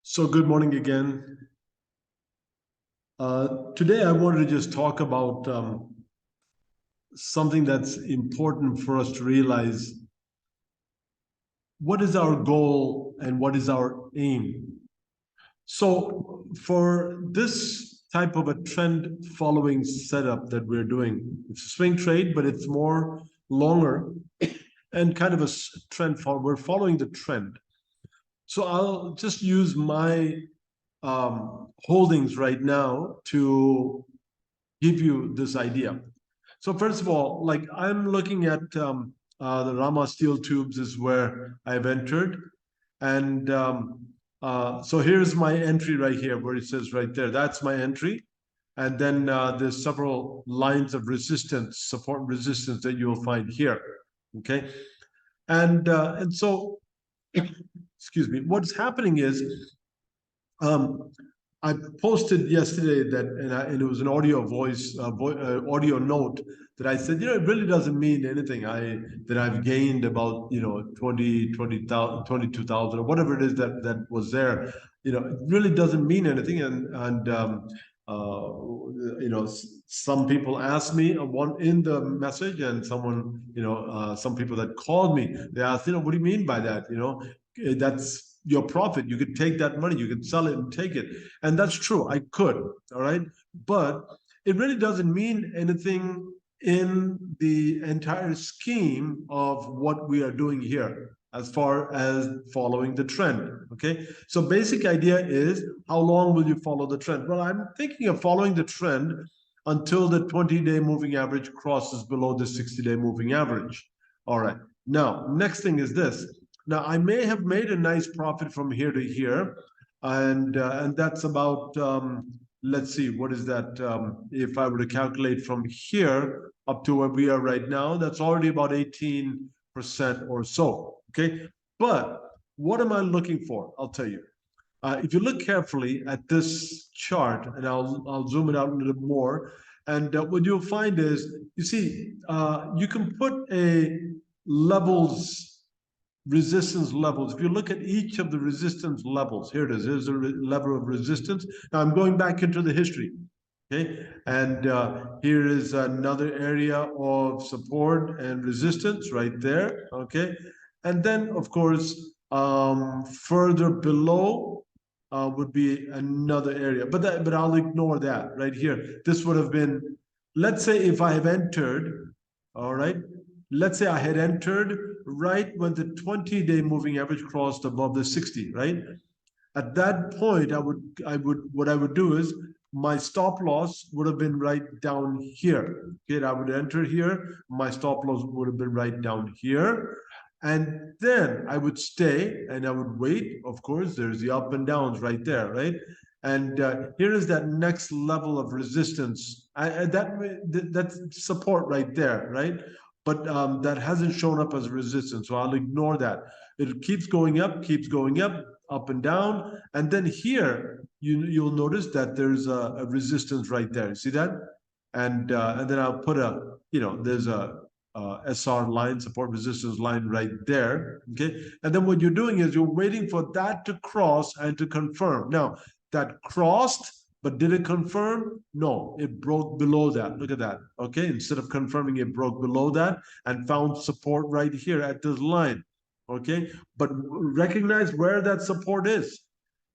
So good morning again. Today I wanted to just talk about something that's important for us to realize. What is our goal and what is our aim? So for this type of a trend following setup that we're doing, it's a swing trade, but it's more longer and kind of a trend follow. We're following the trend. So I'll just use my holdings right now to give you this idea. So first of all, like I'm looking at the Rama steel tubes is where I've entered. And so here's my entry right here where it says right there, that's my entry. And then there's several lines of resistance, support and resistance that you'll find here. Okay. And so, excuse me, what's happening is I posted yesterday that, and it was an audio voice, audio note that I said, it really doesn't mean anything. That I've gained about, 20,000, 22,000 or whatever it is that was there. It really doesn't mean anything. Some people asked me one in the message, and someone, some people that called me, they asked, what do you mean by that? That's your profit. You could take that money, you could sell it and take it. And that's true. I could. All right. But it really doesn't mean anything in the entire scheme of what we are doing here as far as following the trend. Okay. So basic idea is, how long will you follow the trend? Well, I'm thinking of following the trend until the 20-day moving average crosses below the 60-day moving average. All right. Now, next thing is this. Now, I may have made a nice profit from here to here, and that's about, let's see, what is that? If I were to calculate from here up to where we are right now, that's already about 18% or so, okay? But what am I looking for? I'll tell you. If you look carefully at this chart, and I'll zoom it out a little bit more, and what you'll find is, you see, you can put a resistance levels. If you look at each of the resistance levels, here it is. Here's a level of resistance. Now I'm going back into the history. Okay, and here is another area of support and resistance right there. Okay, and then of course further below would be another area, but I'll ignore that right here. This would have been, let's say, if I have entered, all right, let's say I had entered right when the 20-day moving average crossed above the 60, right? At that point, what I would do is my stop loss would have been right down here. Okay, I would enter here, my stop loss would have been right down here. And then I would stay and I would wait. Of course, there's the up and downs right there, right? And here is that next level of resistance. That's support right there, right? But that hasn't shown up as resistance, so I'll ignore that. It keeps going up and down, and then here you'll notice that there's a resistance right there. See that? And then I'll put there's a SR line, support resistance line right there. Okay, and then what you're doing is you're waiting for that to cross and to confirm. Now that crossed. But did it confirm? No, it broke below that. Look at that. Okay, instead of confirming, it broke below that and found support right here at this line. Okay, but recognize where that support is.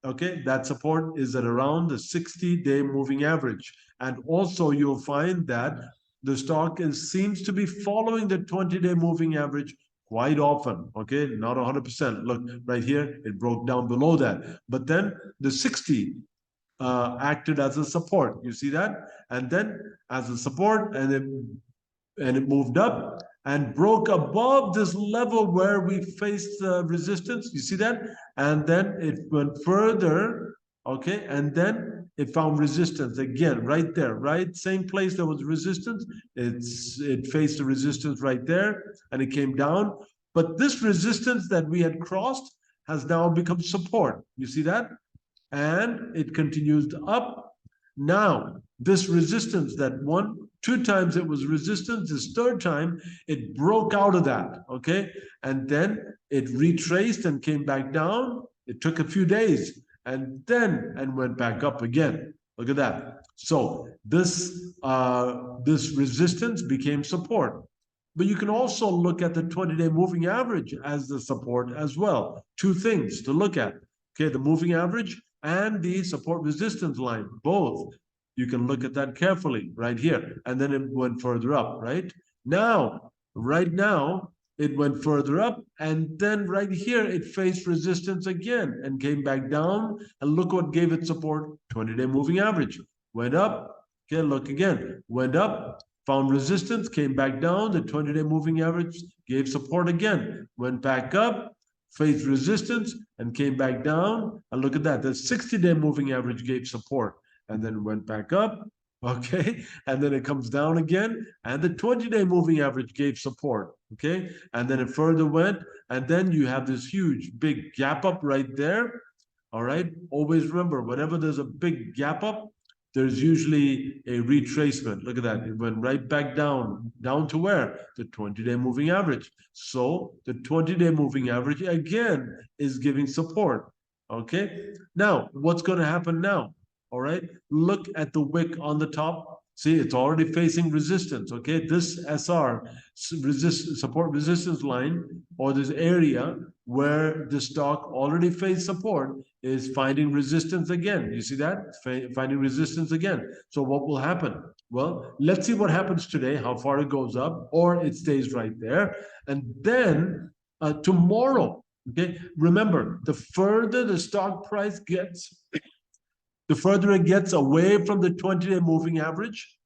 Okay, that support is at around the 60-day moving average. And also you'll find that the stock seems to be following the 20-day moving average quite often. Okay, not 100%. Look right here, it broke down below that. But then the 60 acted as a support. You see that? And then as a support, and it moved up and broke above this level where we faced resistance. You see that? And then it went further. Okay, and then it found resistance again right there, right? Same place there was resistance. It faced the resistance right there, and it came down. But this resistance that we had crossed has now become support. You see that? And it continues up. Now, this resistance that two times it was resistance, this third time it broke out of that, okay? And then it retraced and came back down. It took a few days. and went back up again. Look at that. So this resistance became support. But you can also look at the 20-day moving average as the support as well. Two things to look at. Okay, the moving average and the support resistance line, both. You can look at that carefully right here. And then it went further up, right? Right now, it went further up, and then right here, it faced resistance again and came back down. And look what gave it support, 20-day moving average. Went up, okay, look again, went up, found resistance, came back down. The 20-day moving average gave support again, went back up, faced resistance, and came back down. And look at that, the 60-day moving average gave support and then went back up, okay? And then it comes down again, and the 20-day moving average gave support, okay? And then it further went, and then you have this huge, big gap up right there, all right? Always remember, whenever there's a big gap up, there's usually a retracement. Look at that. It went right back down to where? The 20-day moving average. So the 20-day moving average, again, is giving support, okay? Now, what's going to happen now? All right, look at the wick on the top. See, it's already facing resistance, okay? This SR, support resistance line, or this area where the stock already faced support, is finding resistance again. You see that? Finding resistance again. So what will happen? Well, let's see what happens today, how far it goes up, or it stays right there. And then tomorrow, okay? Remember, the further the stock price gets, the further it gets away from the 20-day moving average,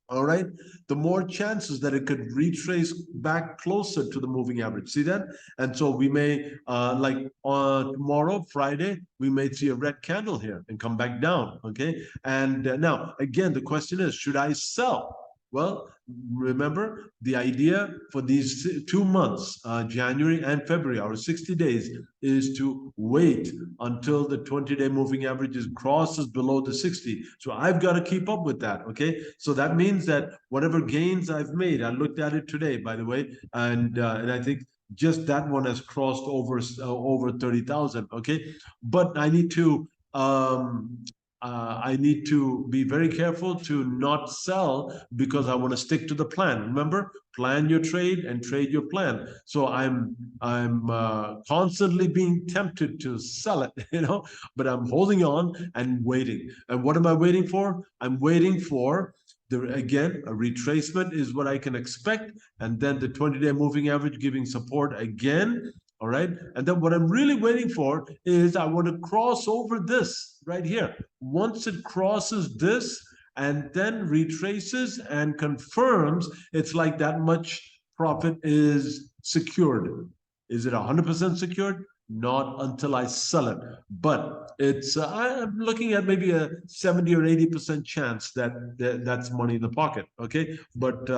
all right, the more chances that it could retrace back closer to the moving average. See that? And so we may, like on tomorrow, Friday, we may see a red candle here and come back down, okay? And now, again, the question is, should I sell? Well, remember, the idea for these 2 months, January and February, our 60 days, is to wait until the 20-day moving averages crosses below the 60. So I've got to keep up with that, okay? So that means that whatever gains I've made, I looked at it today, by the way, and I think just that one has crossed over 30,000, okay? But I need to be very careful to not sell because I want to stick to the plan. Remember, plan your trade and trade your plan. So I'm constantly being tempted to sell it, but I'm holding on and waiting. And what am I waiting for? I'm waiting for again, a retracement is what I can expect, and then the 20-day moving average giving support again. All right. And then what I'm really waiting for is I want to cross over this right here. Once it crosses this and then retraces and confirms, it's like that much profit is secured. Is it 100% secured? Not until I sell it. But it's I'm looking at maybe a 70 or 80% chance that's money in the pocket. Okay. But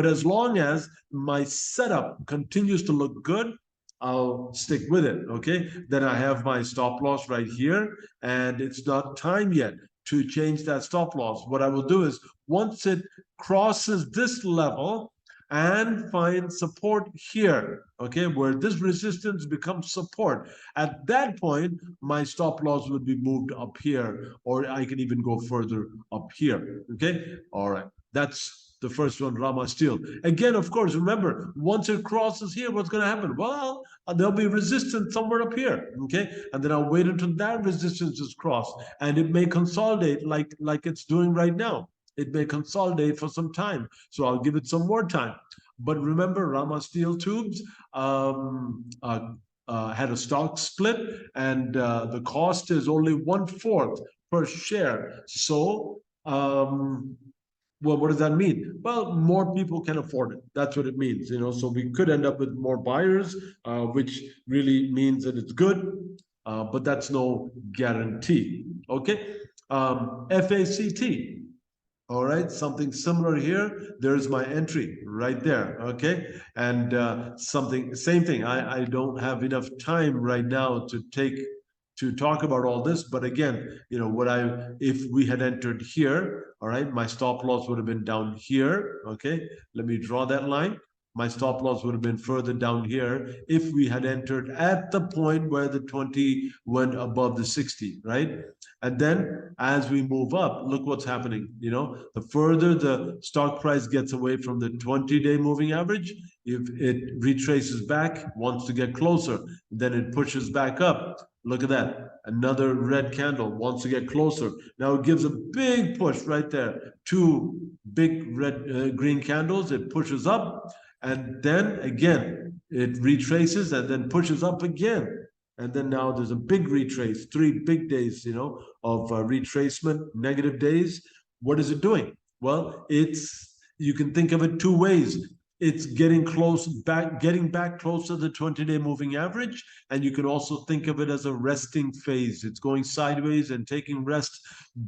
as long as my setup continues to look good, I'll stick with it, okay? Then I have my stop loss right here, and it's not time yet to change that stop loss. What I will do is once it crosses this level and find support here, okay, where this resistance becomes support, at that point, my stop loss would be moved up here, or I can even go further up here, okay? All right, that's the first one, Rama Steel. Again, of course, remember, once it crosses here, what's going to happen? Well, there'll be resistance somewhere up here, okay? And then I'll wait until that resistance is crossed, and it may consolidate like it's doing right now. It may consolidate for some time, so I'll give it some more time. But remember, Rama Steel Tubes had a stock split, and the cost is only 1/4 per share. So, well, what does that mean? Well, more people can afford it. That's what it means, So we could end up with more buyers, which really means that it's good, but that's no guarantee. Okay, FACT. All right, something similar here. There's my entry right there. Okay, and same thing. I don't have enough time right now to talk about all this, but again, if we had entered here, all right, my stop loss would have been down here. Okay, let me draw that line. my stop loss would have been further down here if we had entered at the point where the 20 went above the 60, right? And then as we move up, look what's happening. The further the stock price gets away from the 20-day moving average, if it retraces back, wants to get closer, then it pushes back up. Look at that. Another red candle wants to get closer. Now it gives a big push right there. Two big green candles. It pushes up. And then again, it retraces and then pushes up again. And then now there's a big retrace, 3 big days, of retracement, negative days. What is it doing? Well, you can think of it two ways. It's getting back close to the 20-day moving average. And you can also think of it as a resting phase. It's going sideways and taking rest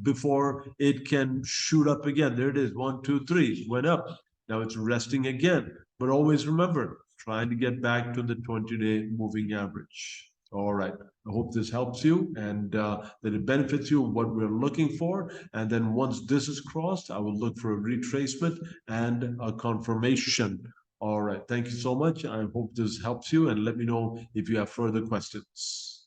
before it can shoot up again. There it is, 1, 2, 3, went up. Now it's resting again. But always remember, trying to get back to the 20-day moving average. All right. I hope this helps you and that it benefits you in what we're looking for. And then once this is crossed, I will look for a retracement and a confirmation. All right. Thank you so much. I hope this helps you and let me know if you have further questions.